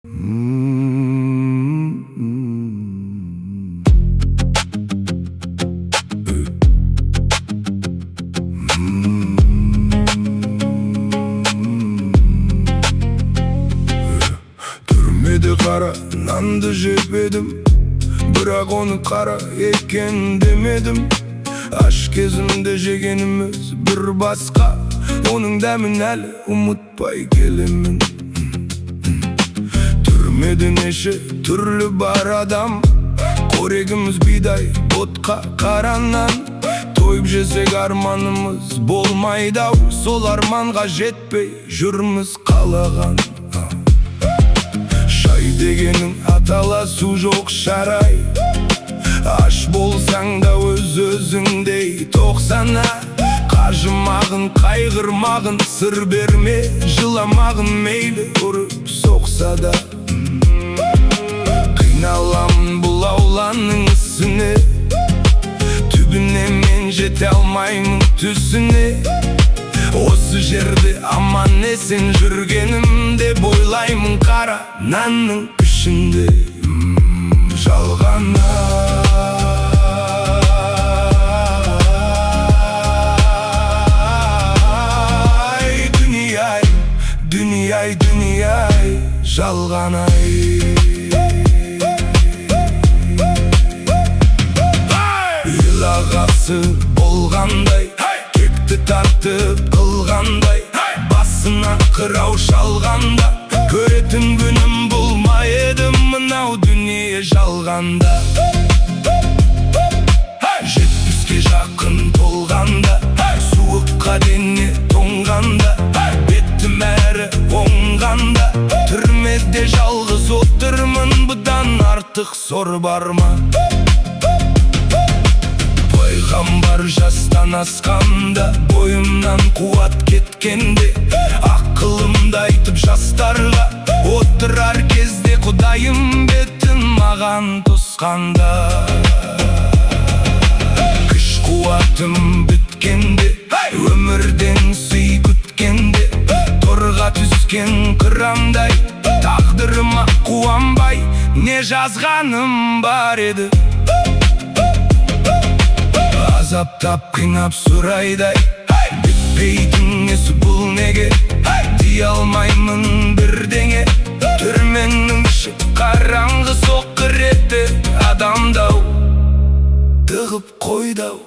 Түрмеде қара нанды жеп едім, бірақ оны қара екен демедім. Аш кезімде жегеніміз бір басқа, оның дәмін әлі ұмытпай келемін. Түрмеде неше түрлі бар адам, қорегіміз бидай, ботқа, қара нан. Тойып жесек арманымыз болмайды-ау, сол арманға жетпей жүрміз қалаған. Шай дегенің аталасу жоқ шарай, аш болсаң да өз-өзіңдей тоқсана. Қажымағын, қайғырмағын, сыр берме, жыламағын, мейлі ұрып соқса да. Қиналамын бұл ауланың ісіне, түбіне мен жете алмаймын түсіне. Осы жерде аман есен жүргенімде бойлаймын қара нанның ішінде жалғана. Дүние-ай, дүние-ай, жалған-ай. Ел ағасы болғандай, кекті тартып қылғандай, басына қырау шалғанда, көретін күнім болмай еді мынау дүние жалғанда. Жетпіске жақын толғанда, суыққа дене тоңғанда, беттім әрі оңғанда, түрмеде жалғыз отырмын, бұдан артық сор бар ма? Пайғамбар жастан асқанда, бойымнан қуат кеткенде, ақылымды айтып жастарға, отырар кезде Құдайым бетін маған тосқанда. Күш қуатым біткенде, өмірден сый күткенде, торға түскен қырамдай, тағдырыма қуанбай, не жазғаным бар еді. Азаптап қинап сұрайдай, бітпейтін несі бұл неге, дей алмаймын бірдеңе. Түрменің іші қараңғы соққыр етті адамдау, тығып қойдау.